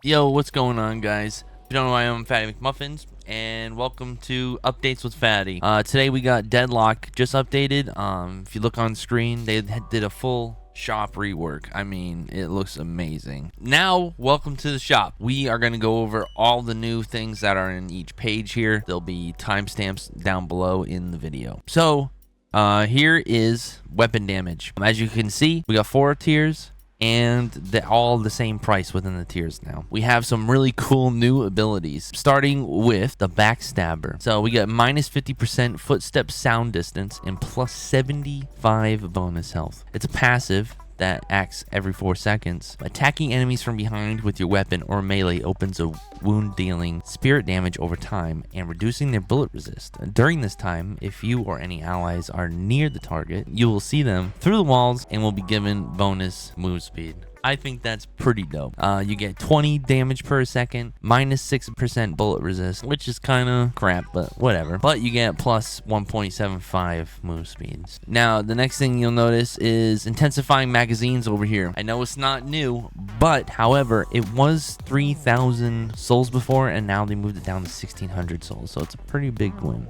Yo, what's going on, guys? If you don't know who I am, Fatty McMuffins, and welcome to Updates with Fatty. Today we got Deadlock just updated. If you look on screen, they did a full shop rework. I mean, it looks amazing. Now, welcome to the shop. We are going to go over all the new things that are in each page here. There'll be timestamps down below in the video. So, here is weapon damage. As you can see, we got 4 tiers. And they're all the same price within the tiers now. We have some really cool new abilities, starting with the Backstabber. So we got minus 50% footstep sound distance and plus 75 bonus health. It's a passive that acts every 4 seconds. Attacking enemies from behind with your weapon or melee opens a wound, dealing spirit damage over time and reducing their bullet resist. During this time, if you or any allies are near the target, you will see them through the walls and will be given bonus move speed. I think that's pretty dope. You get 20 damage per second, minus 6% bullet resist, which is kind of crap, but whatever. But you get plus 1.75 move speeds. Now, the next thing you'll notice is intensifying magazines over here. I know it's not new, but however, it was 3,000 souls before, and now they moved it down to 1,600 souls. So it's a pretty big win.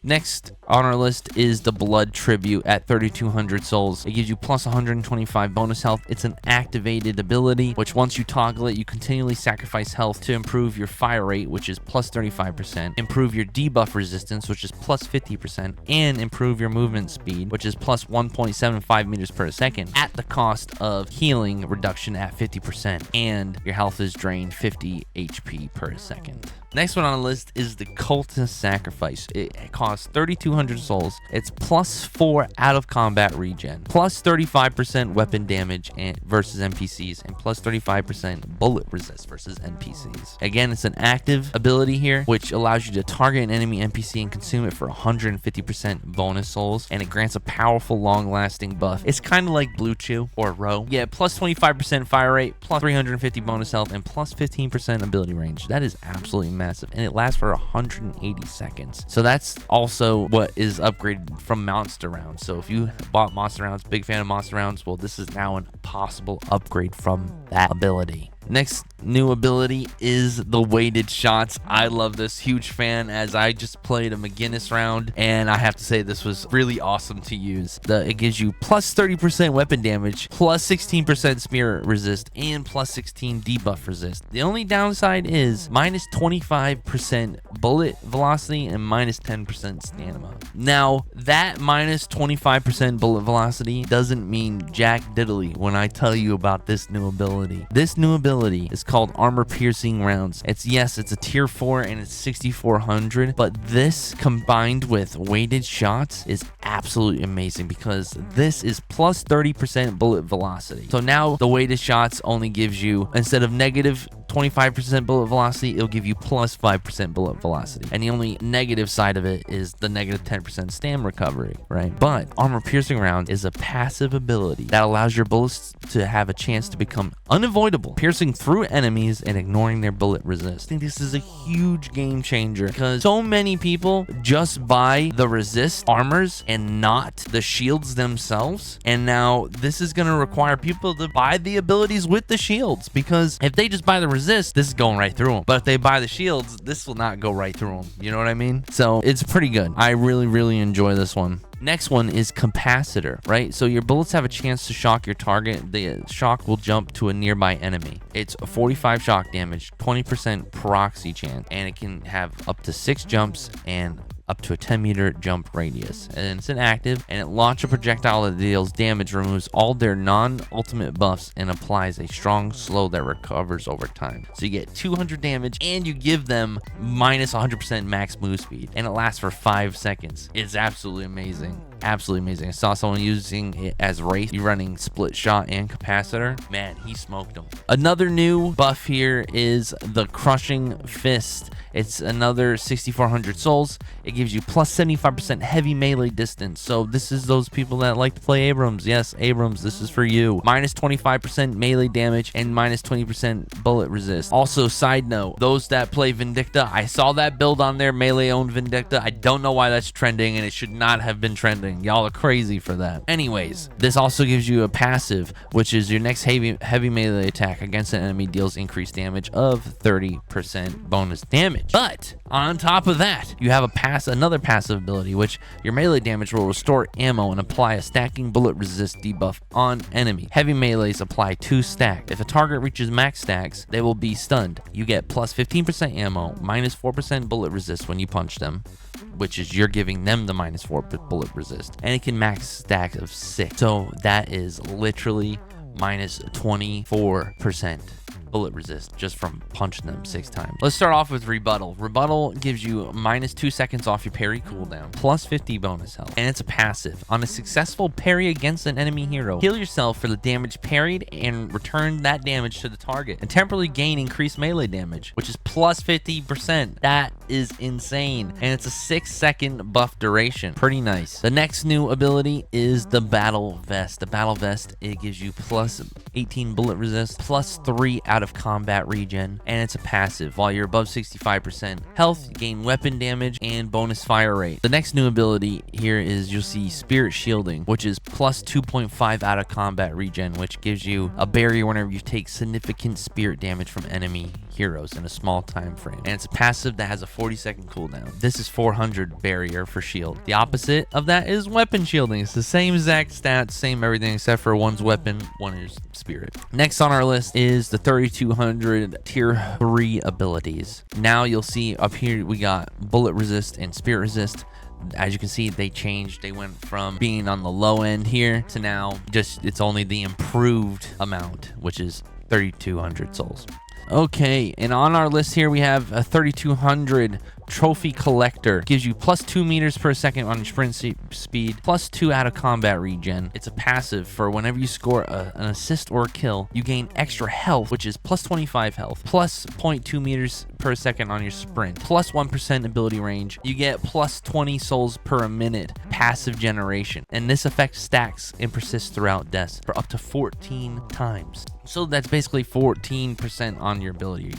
Next on our list is the Blood Tribute at 3,200 souls. It gives you plus 125 bonus health. It's an activated ability, which once you toggle it, you continually sacrifice health to improve your fire rate, which is plus 35%, improve your debuff resistance, which is plus 50%, and improve your movement speed, which is plus 1.75 meters per second, at the cost of healing reduction at 50%, and your health is drained 50 HP per second. Next one on the list is the Cultist Sacrifice. It costs 3,200 souls. It's plus 4 out of combat regen, plus 35% weapon damage versus NPCs, and plus 35% bullet resist versus NPCs. Again, it's an active ability here, which allows you to target an enemy NPC and consume it for 150% bonus souls, and it grants a powerful, long-lasting buff. It's kind of like Blue Chew or Row. Yeah, plus 25% fire rate, plus 350 bonus health, and plus 15% ability range. That is absolutely massive, and it lasts for 180 seconds. So that's also what is upgraded from monster rounds. So if you bought monster rounds, big fan of monster rounds, well, this is now a possible upgrade from that ability. Next new ability is the weighted shots. I love this, huge fan, as I just played a McGinnis round, and I have to say this was really awesome to use. It gives you plus 30% weapon damage, plus 16% spirit resist, and plus 16 debuff resist. The only downside is minus 25% bullet velocity and minus 10% stamina. Now, that minus 25% bullet velocity doesn't mean jack diddly when I tell you about this new ability. This new ability is called armor piercing rounds. It's a tier 4 and it's 6,400, but this combined with weighted shots is absolutely amazing because this is plus 30% bullet velocity. So now the weighted shots only gives you, instead of negative 25% bullet velocity, it'll give you plus 5% bullet velocity. And the only negative side of it is the negative 10% stam recovery, right? But armor piercing round is a passive ability that allows your bullets to have a chance to become unavoidable, piercing through enemies and ignoring their bullet resist. I think this is a huge game changer because so many people just buy the resist armors and not the shields themselves. And now this is going to require people to buy the abilities with the shields, because if they just buy the resist, this is going right through them. But if they buy the shields, this will not go right through them. You know what I mean? So it's pretty good. I really enjoy this one. Next one is capacitor, right? So your bullets have a chance to shock your target. The shock will jump to a nearby enemy. It's a 45 shock damage, 20% proxy chance, and it can have up to 6 jumps and up to a 10-meter jump radius, and it's inactive, and it launches a projectile that deals damage, removes all their non-ultimate buffs, and applies a strong slow that recovers over time. So you get 200 damage, and you give them minus 100% max move speed, and it lasts for 5 seconds. It's absolutely amazing. Absolutely amazing. I saw someone using it as race. You're running split shot and capacitor. Man, he smoked them. Another new buff here is the Crushing Fist. It's another 6,400 souls. It It gives you plus 75% heavy melee distance. So this is those people that like to play Abrams. Yes, Abrams, this is for you. Minus 25% melee damage and minus 20% bullet resist. Also, side note, those that play Vindicta, I saw that build on there, melee owned Vindicta. I don't know why that's trending, and it should not have been trending. Y'all are crazy for that. Anyways, this also gives you a passive, which is your next heavy melee attack against an enemy deals increased damage of 30% bonus damage. But on top of that, you have another passive ability, which your melee damage will restore ammo and apply a stacking bullet resist debuff on enemy. Heavy melees apply 2 stack. If a target reaches max stacks, they will be stunned. You get plus 15% ammo, minus 4% bullet resist when you punch them, which is you're giving them the minus 4 bullet resist, and it can max stack of 6. So that is literally minus 24% bullet resist just from punching them 6 times. Let's start off with Rebuttal. Rebuttal gives you minus 2 seconds off your parry cooldown, plus 50 bonus health, and it's a passive. On a successful parry against an enemy hero, heal yourself for the damage parried and return that damage to the target, and temporarily gain increased melee damage, which is plus 50%. That is insane, and it's a 6-second buff duration. Pretty nice. The next new ability is the Battle Vest. The Battle Vest, it gives you plus 18 bullet resist, plus 3 out of combat regen, and it's a passive. While you're above 65% health, you gain weapon damage and bonus fire rate. The next new ability here is you'll see Spirit Shielding, which is plus 2.5 out of combat regen, which gives you a barrier whenever you take significant spirit damage from enemy heroes in a small time frame. And it's a passive that has a 40-second cooldown. This is 400 barrier for shield. The opposite of that is weapon shielding. It's the same exact stats, same everything, except for one's weapon, one is spirit. Next on our list is the 3200 tier 3 abilities. Now you'll see up here we got bullet resist and spirit resist. As you can see, they changed. They went from being on the low end here to now just it's only the improved amount, which is 3200 souls. Okay, and on our list here we have a 3200 Trophy Collector. Gives you plus 2 meters per second on your sprint speed, plus 2 out of combat regen. It's a passive for whenever you score an assist or a kill, you gain extra health, which is plus 25 health, plus 0.2 meters per second on your sprint, plus 1% ability range. You get plus 20 souls per minute passive generation, and this effect stacks and persists throughout deaths for up to 14 times. So that's basically 14% on your ability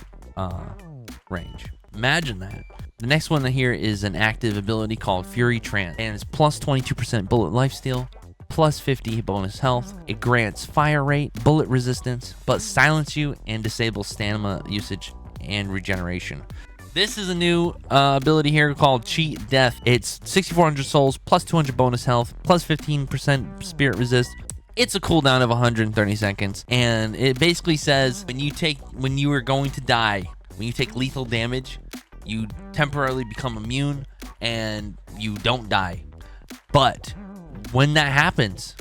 range. Imagine that. The next one here is an active ability called Fury Trance, and it's plus 22% bullet lifesteal, plus 50 bonus health. It grants fire rate, bullet resistance, but silence you and disables stamina usage and regeneration. This is a new ability here called Cheat Death. It's 6,400 souls, plus 200 bonus health, plus 15% spirit resist. It's a cooldown of 130 seconds, and it basically says when you are going to die, when you take lethal damage, you temporarily become immune and you don't die. But when that happens,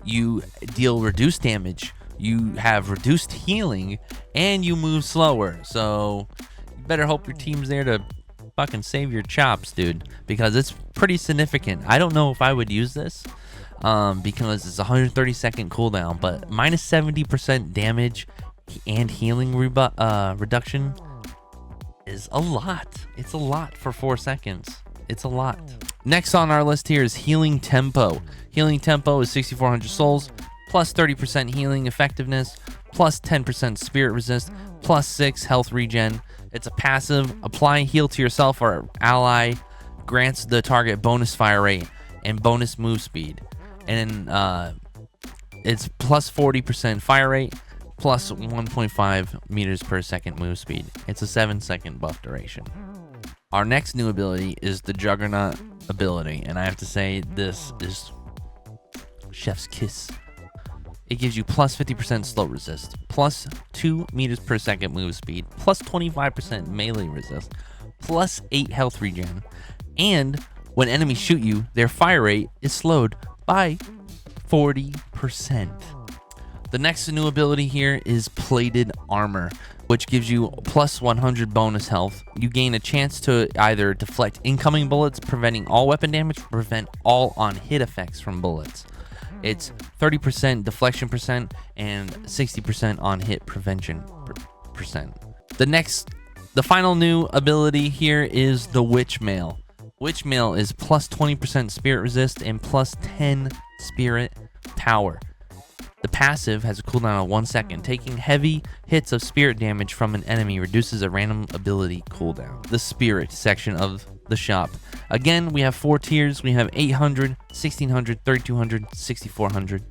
you deal reduced damage, you have reduced healing, and you move slower. So you better hope your team's there to fucking save your chops, dude, because it's pretty significant. I don't know if I would use this because it's a 130-second cooldown, but minus 70% damage and healing reduction is a lot. It's a lot for 4 seconds. It's a lot. Next on our list here is Healing Tempo. Healing Tempo is 6,400 souls, plus 30% healing effectiveness, plus 10% spirit resist, plus 6 health regen. It's a passive. Apply heal to yourself or ally, grants the target bonus fire rate and bonus move speed. And it's plus 40% fire rate, plus 1.5 meters per second move speed. It's a 7-second buff duration. Our next new ability is the Juggernaut ability, and I have to say this is chef's kiss. It gives you plus 50% slow resist, plus 2 meters per second move speed, plus 25% melee resist, plus 8 health regen, and when enemies shoot you, their fire rate is slowed by 40%. The next new ability here is Plated Armor, which gives you plus 100 bonus health. You gain a chance to either deflect incoming bullets, preventing all weapon damage, prevent all on-hit effects from bullets. It's 30% deflection percent and 60% on-hit prevention percent. The final new ability here is the Witch Mail. Witchmail is plus 20% spirit resist and plus 10 spirit power. The passive has a cooldown of 1 second. Taking heavy hits of spirit damage from an enemy reduces a random ability cooldown. The spirit section of the shop. Again, we have 4 tiers. We have 800, 1600, 3200, 6400.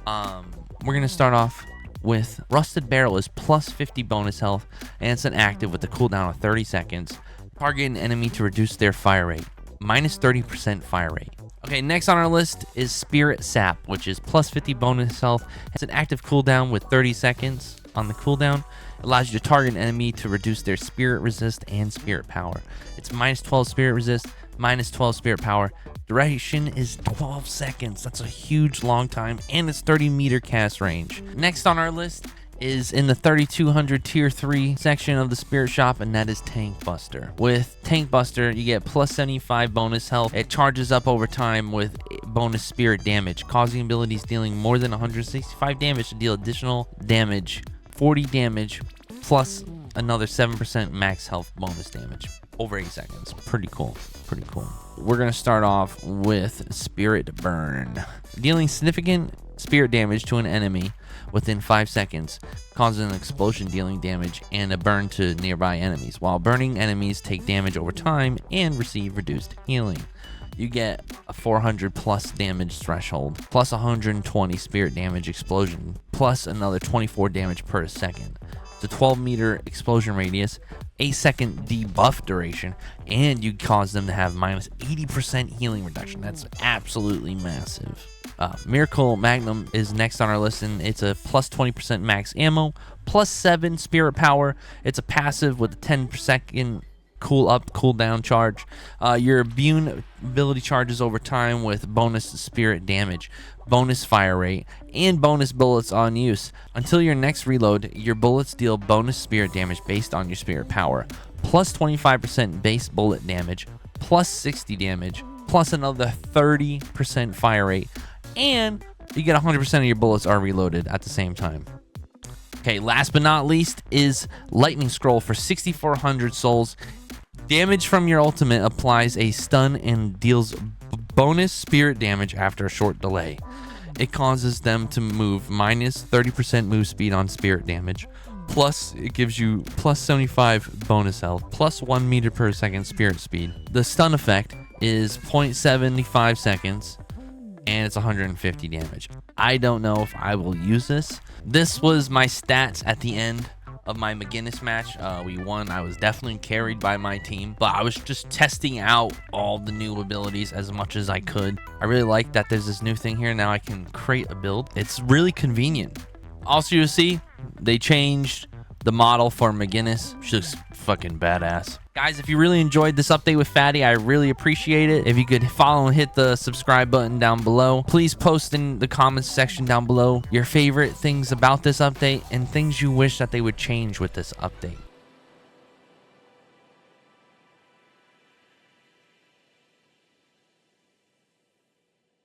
We're going to start off with Rusted Barrel is plus 50 bonus health, and it's an active with a cooldown of 30 seconds. Target an enemy to reduce their fire rate. Minus 30% fire rate. Okay, next on our list is Spirit Sap, which is plus 50 bonus health. It's an active cooldown with 30 seconds on the cooldown. It allows you to target an enemy to reduce their spirit resist and spirit power. It's minus 12 spirit resist, minus 12 spirit power. Duration is 12 seconds. That's a huge long time, and it's 30-meter cast range. Next on our list is in the 3200 tier 3 section of the spirit shop, and that is Tank Buster. With Tank Buster, you get plus 75 bonus health. It charges up over time with bonus spirit damage, causing abilities dealing more than 165 damage to deal additional damage, 40 damage, plus another 7% max health bonus damage over 8 seconds. Pretty cool. Pretty cool. We're going to start off with Spirit Burn. Dealing significant spirit damage to an enemy within 5 seconds, causing an explosion dealing damage and a burn to nearby enemies, while burning enemies take damage over time and receive reduced healing. You get a 400 plus damage threshold, plus 120 spirit damage explosion, plus another 24 damage per second. The 12-meter explosion radius, 8-second debuff duration, and you cause them to have minus 80% healing reduction. That's absolutely massive. Miracle Magnum is next on our list, and it's a plus 20% max ammo, plus 7 spirit power. It's a passive with a 10-second cooldown charge. Your immune ability charges over time with bonus spirit damage, bonus fire rate, and bonus bullets on use. Until your next reload, your bullets deal bonus spirit damage based on your spirit power, plus 25% base bullet damage, plus 60 damage, plus another 30% fire rate, and you get 100% of your bullets are reloaded at the same time. Okay, last but not least is Lightning Scroll for 6,400 souls. Damage from your ultimate applies a stun and deals bonus spirit damage after a short delay. It causes them to move minus 30% move speed on spirit damage. Plus, it gives you plus 75 bonus health, plus 1 meter per second spirit speed. The stun effect is 0.75 seconds, and it's 150 damage. I don't know if I will use this. This was my stats at the end of my McGinnis match. We won. I was definitely carried by my team, but I was just testing out all the new abilities as much as I could. I really like that there's this new thing here. Now I can create a build. It's really convenient. Also, you'll see they changed the model for McGinnis. She looks fucking badass. Guys, if you really enjoyed this update with Fatty, I really appreciate it. If you could follow and hit the subscribe button down below. Please post in the comments section down below your favorite things about this update and things you wish that they would change with this update.